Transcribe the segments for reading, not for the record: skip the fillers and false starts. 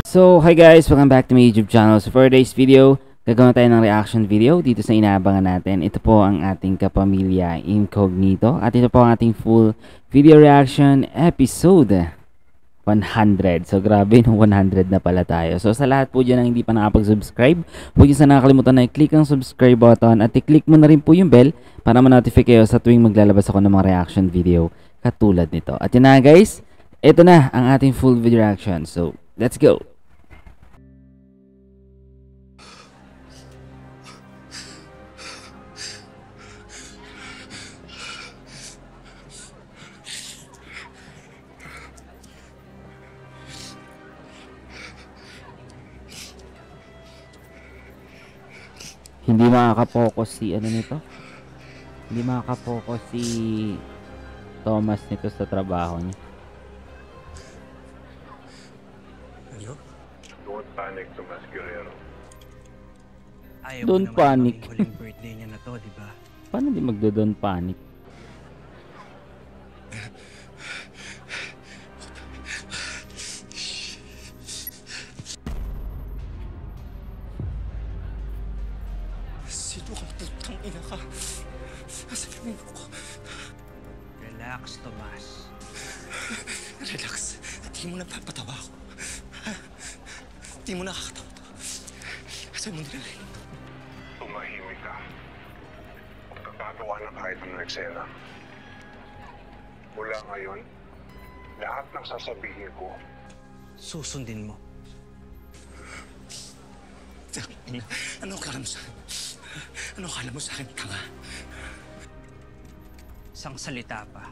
So, hi guys! Welcome back to my YouTube channel. So, for today's video, gagawin tayo ng reaction video dito sa inaabangan natin. Ito po ang ating kapamilya Incognito. At ito po ang ating full video reaction episode 100. So, grabe, no, 100 na pala tayo. So, sa lahat po dyan na hindi pa nakapag-subscribe, huwag niyo sana nakalimutan na i-click ang subscribe button at i-click mo na rin po yung bell para ma-notify kayo sa tuwing maglalabas ako ng mga reaction video katulad nito. At yun na guys, ito na ang ating full video reaction. So, let's go! Hindi makaka-focus si ano nito. Hindi makaka-focus si Thomas nito sa trabaho niya. Hello? Don't panic, Tomas Guerrero. Ayaw Don't mo naman panic. maging huling birthday niya na to, di ba? Paano di magdo-don't panic? Sino ka putang ina ka? Sasabihin mo ko. Relax, Tomas. Relax. Di mo napapatawa ako. Di mo nakakatawa to. Saan mo nilalay? Tumahimik ka. Huwag kang gagawa ng kahit anong eksena. Mula ngayon, lahat ng sasabihin ko, Susundin mo. Ano akala mo sa akin? Ano akala mo sa akin, tanga? Isang salita pa.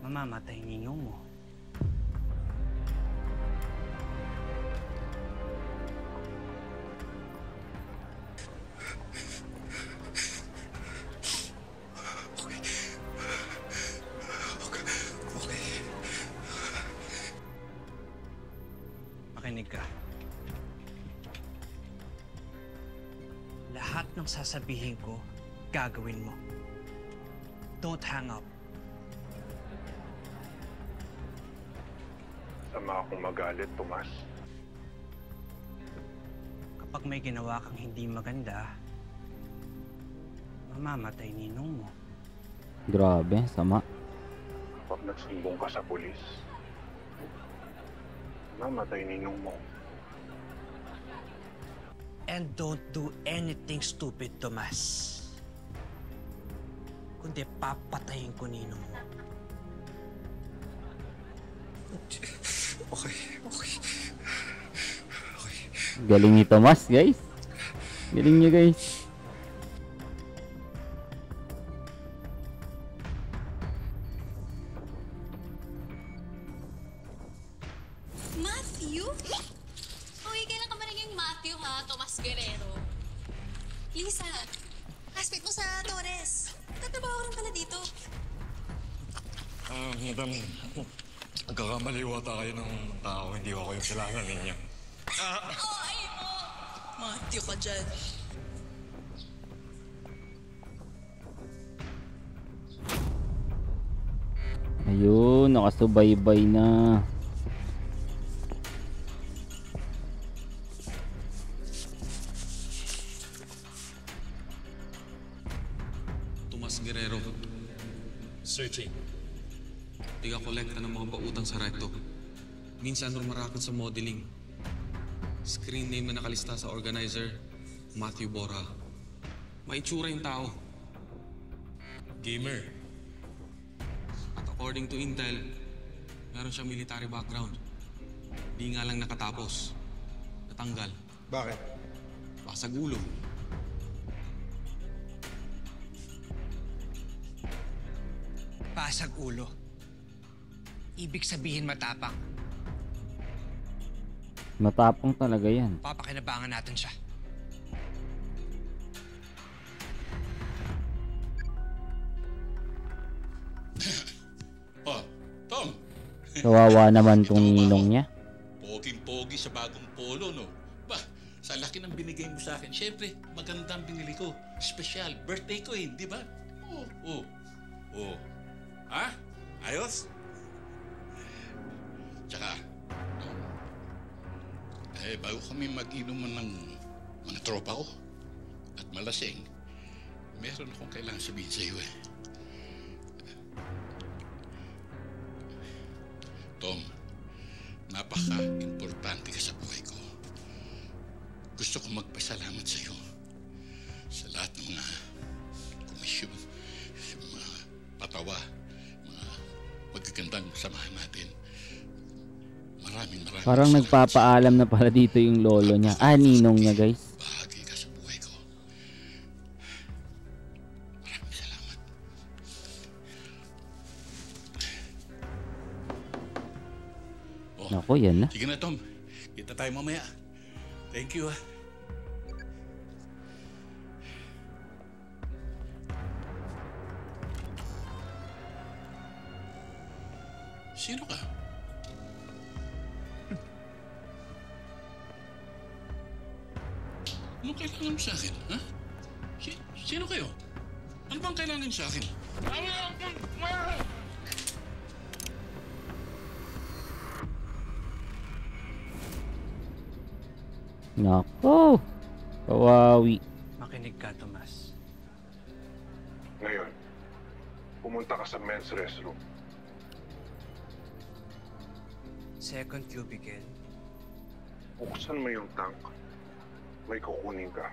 Mamamatay ninong mo. Makinig ka. Lahat ng sasabihin ko, gagawin mo. Don't hang up. sama akong magalit, Tomas. Kapag may ginawa kang hindi maganda, mamamatay ninong mo. Grabe, sama. Kapag nagsumbong ka sa pulis, mamatay ninong mo. And don't do anything stupid, Tomas. Kundi papatayin ko ninong mo. Okay. Galing ni Thomas, guys. Galing niya, guys. Matthew? Okay, kailan ka ba naging Matthew, ha? Tomas Guerrero. Lisa, classmate mo sa Torres. Tatrabaho ka rin pala dito. Madam, nagkakamali wata kayo ng tao. Hindi ako yung kailangan ninyo. Oh, ayun mo. Matthew ka dyan. Ayun, nakasubaybay na. Tomas Guerrero, Searching. tiga-kolekta ng mga pautang sa recto. Minsan rumarakot sa modeling. Screen name na nakalista sa organizer, Matthew Bora. Maitsura yung tao. Gamer. At according to Intel, meron siyang military background. Di nga lang nakatapos. Natanggal. Bakit? Basag ulo. Basag ulo. Ibig sabihin matapang. Matapang talaga yan. Papakinabangan natin siya. Oh, Tom. Kawawa naman tong ninong niya. Poging-pogi sa bagong polo, no? Ba, sa laki ng binigay mo sa akin, syempre, magandang binili ko. Special, birthday ko eh, di ba? Oh. Ha? Ayos? Tsaka, bago kami mag-inuman ng mga tropa ko at malasing, meron akong kailangan sabihin sa iyo Tom, napaka-importante ka sa buhay ko. Gusto ko magpasalamat sa iyo sa lahat ng mga komisyon, mga patawa, mga magagandang samahan natin. Maraming Parang salamat nagpapaalam na pala dito yung lolo niya. Ninong niya, guys. bahagi ka sa buhay ko. Maraming salamat. Naku, yan na. Sige na, Tom. Kita tayo mamaya. Thank you, Sino ka? Anong kailangan mo sa akin, ha? Sino kayo? Ano bang kailangan sa akin? Nako. Kawawi. Makinig ka, Tomas. Ngayon, pumunta ka sa men's restroom. Second cubicle. Buksan mo yung tank. May kukunin ka.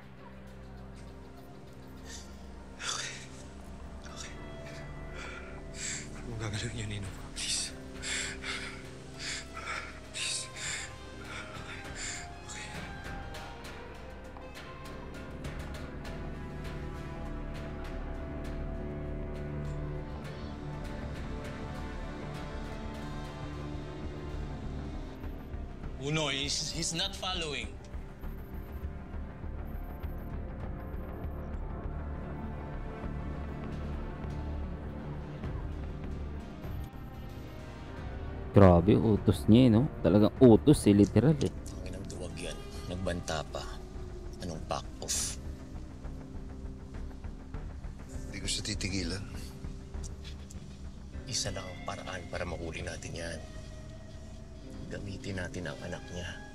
Huwag gagalawin niyo, Ninong. Please. Please. Okay. Uno, he's not following. Grabe, utos niya no? Talagang utos literal Ang inang duwag yan. Nagbanta pa. Anong back off? Hindi ko siya titigilan. Isa lang ang paraan para mahuli natin yan. Gamitin natin ang anak niya.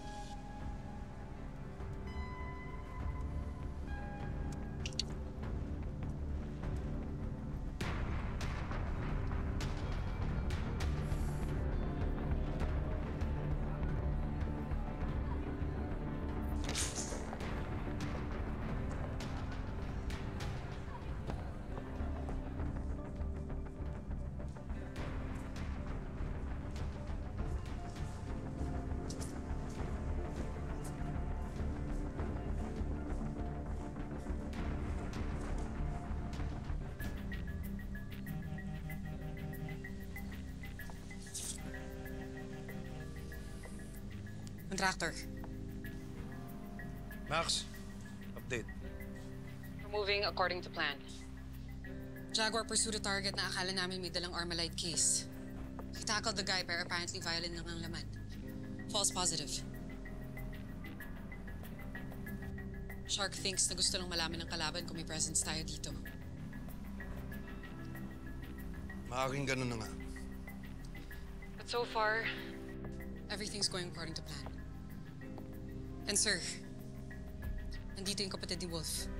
Contractor. Max, update. We're moving according to plan. Jaguar pursued a target na akala namin may dalang Armalite case. He tackled the guy pero apparently violent lang ang laman. False positive. Shark thinks na gusto lang malaman ng kalaban kung may presence tayo dito. Maaking ganun na nga. But so far, everything's going according to plan. And sir, nandito yung kapatid ni Wolf.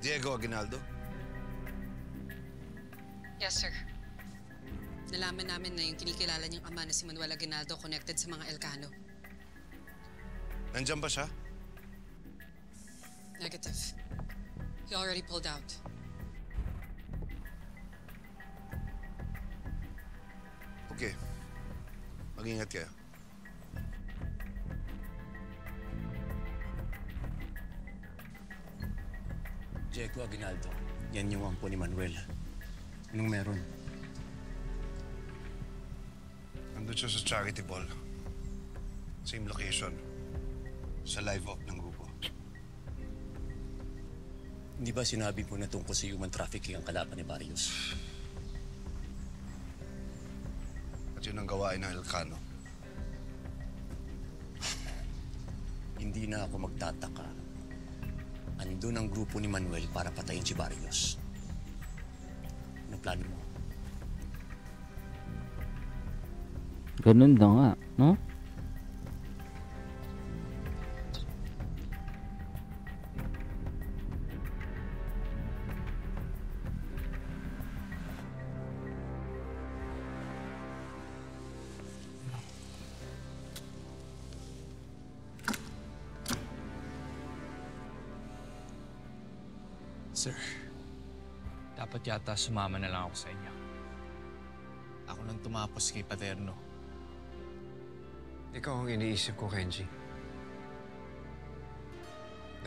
Diego Aguinaldo? Yes, sir. Nalaman namin na yung kinikilala niyang ama na si Manuel Aguinaldo connected sa mga Elcano. Nandiyan ba siya? Negative. He already pulled out. Okay. Mag-ingat kayo. Diego Aguinaldo. Yan yung ampo ni Manuel. Anong meron? Nandun siya sa charity ball. Same location. Sa live op ng grupo. Hindi ba sinabi mo na tungkol sa human trafficking ang kalaban ni Barrios? At yun ang gawain ng Elcano. Hindi na ako magtataka. Andun ang grupo ni Manuel para patayin si Barrios. Ano plano mo? Ganun na nga, no? Sir, dapat yata sumama na lang ako sa inyo. Ako nang tumapos kay Paterno. Ikaw ang iniisip ko, Kenji.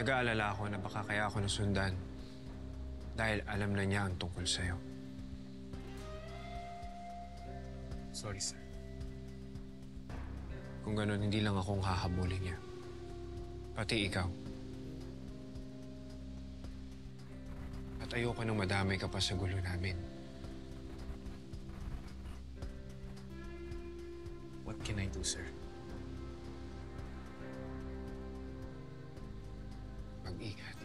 Nag-aalala ako na baka kaya ako nasundan dahil alam na niya ang tungkol sa'yo. Sorry, sir. Kung ganun, hindi lang akong hahabulin niya. Pati ikaw. At ayoko nang madamay ka pa sa gulo namin. What can I do, sir? Mag-ingat.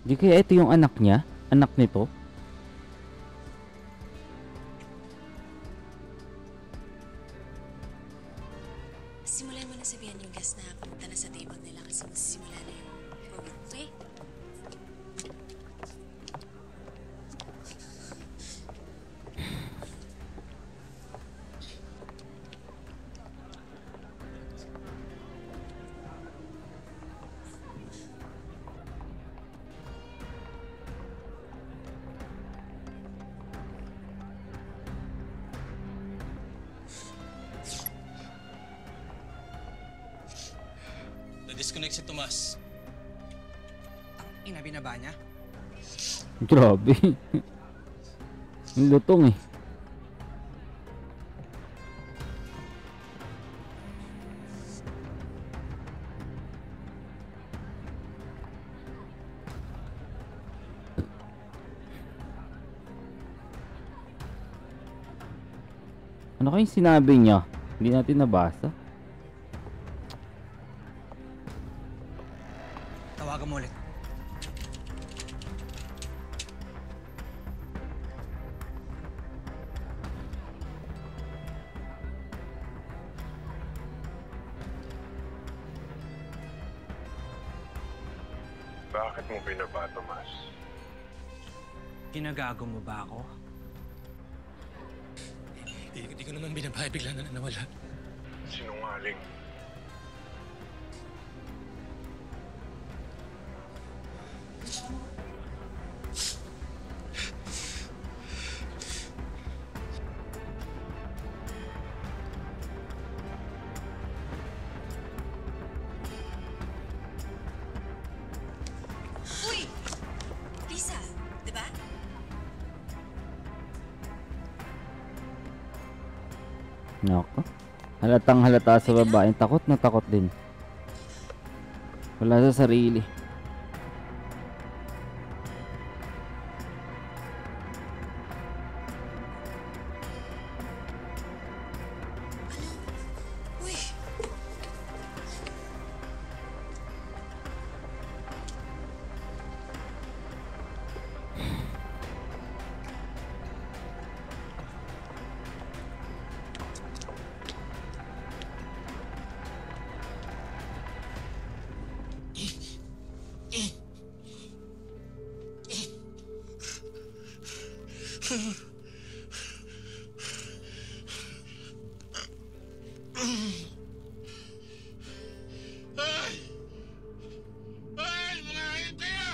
Di kaya ito yung anak niya? Anak nito? Simulan mo na sabihan yung guest na pumunta na sa table nila kasi magsisimula na yung program, okay? Na-disconnect si Tomas. Binaba niya? Grabe. Ang lutong eh. Ano kayong sinabi niya? Hindi natin nabasa. Tawagan mo ulit. Bakit mo binaba, Tomas? Ginagago mo ba ako? Hindi ko naman binabahay, bigla na nawala. Sinungaling. Uy! Lisa, di ba? Nako. Halatang halata sa babae. Takot na takot din. Wala sa sarili. Uy! Ay! Ay! Mga hayop kayo!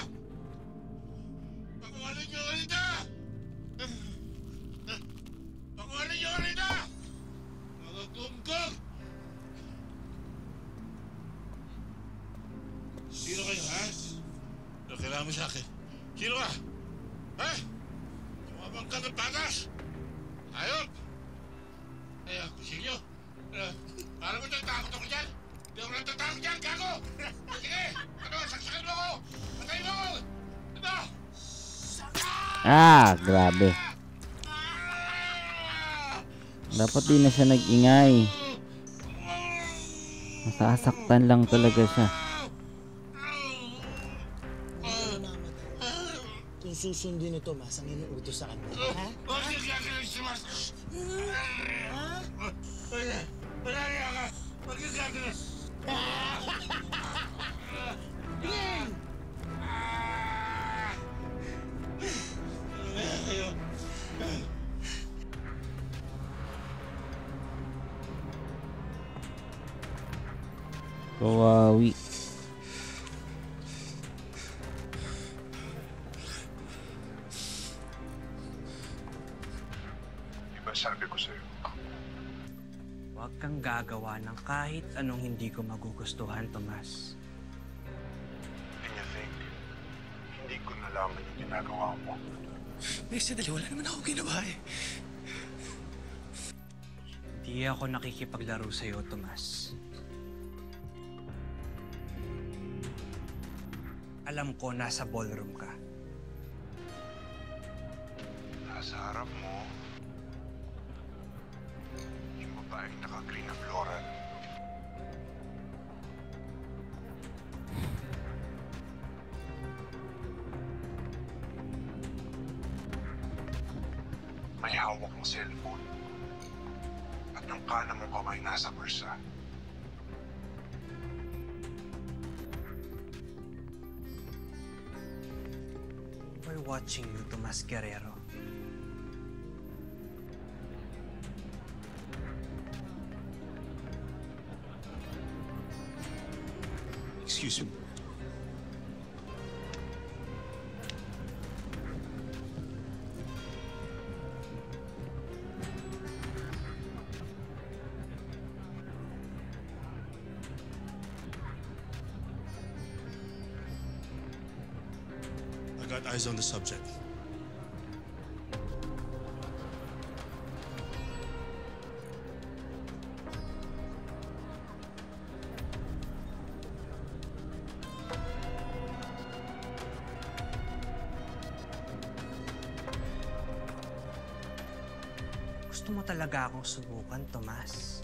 Pakuwalan niyo rito! Pakuwalan niyo rito! Mga gunggong! Sino kayo, ha? Ano kailangan mo sa akin? Sino ka? Ha? Tumabang ka ng patas! Hayop! Ay, ang kusilyo! Parang mo nagtakot ako dyan! Hindi ako nagtatakot dyan, gago! Sige! Ano, saksakan mo ako! Patay mo ako! Ano? Ah, grabe. Dapat di na siya nag-ingay. Masasaktan lang talaga siya. Kung susundin ni Tomas ang inuutos sa kanya. Ha? Bakit gagawin si Mas? Ha? Wala niya ka! Bakit gagawin? Tingin! Kawawi. Diba sabi ko sa'yo? Huwag kang gagawa ng kahit anong hindi ko magugustuhan, Tomas. And you think, hindi ko nalaman yung ginagawa mo. Sandali, wala naman ako ginawa eh. Hindi ako nakikipaglaro sa'yo, Tomas. Alam ko nasa ballroom ka. Nasa harap mo, yung babaeng naka-green na floral. May hawak ng cellphone. At ang kanan mong kamay nasa bursa. We're watching you, Tomas Guerrero. Excuse me. I got eyes on the subject. Gusto mo talaga akong subukan, Tomas?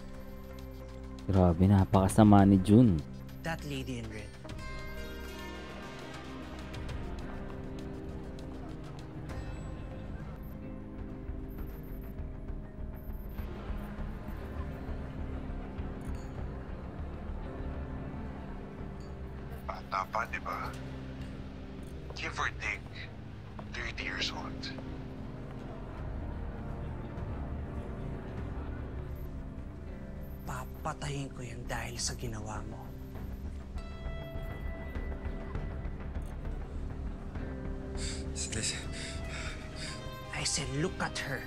Grabe, napakasama ni June. That lady in red. Bata pa, di ba? Give or take, 30 years old. Papatayin ko yan dahil sa ginawa mo. I said, look at her.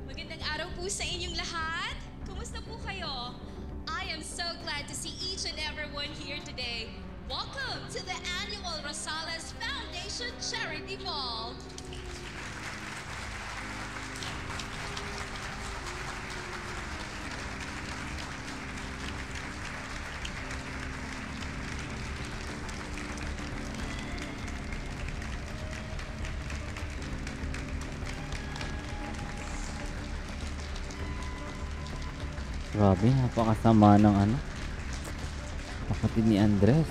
Magandang araw po sa inyong lahat. Kumusta po kayo? I am so glad to see each and everyone here today. Welcome to the annual Rosales Foundation Charity Ball. Grabe, napakasama ng ano, kapatid ni Andres.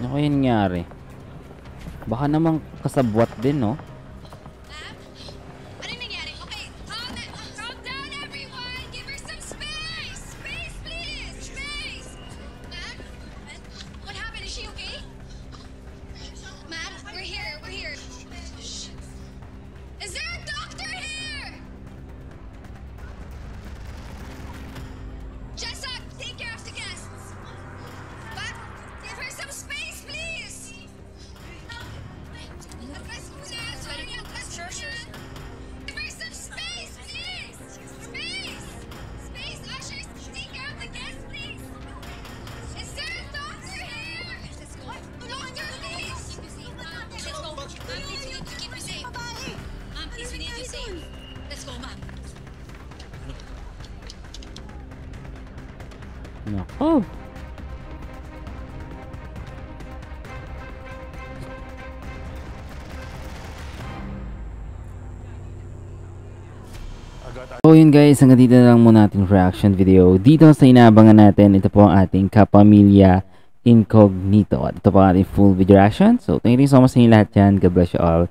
Ano kaya nangyari? Baka namang kasabwat din, no? Anong nangyari? Okay, calm down everyone! Give her some space! Space, please! Space! Ma'am? What happened? Is she okay? Ma'am, we're here. We're here. Shh. Is there a doctor here? Jessa, take care of the guests. Ma'am, give her some space, please! Let's Nako. So yun guys, hanggang dito na lang muna ating reaction video dito sa inaabangan natin. Ito po ang ating Kapamilya Incognito. At ito po ang ating full video reaction. So thank you so much sa inyo lahat yan. God bless you all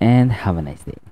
and have a nice day.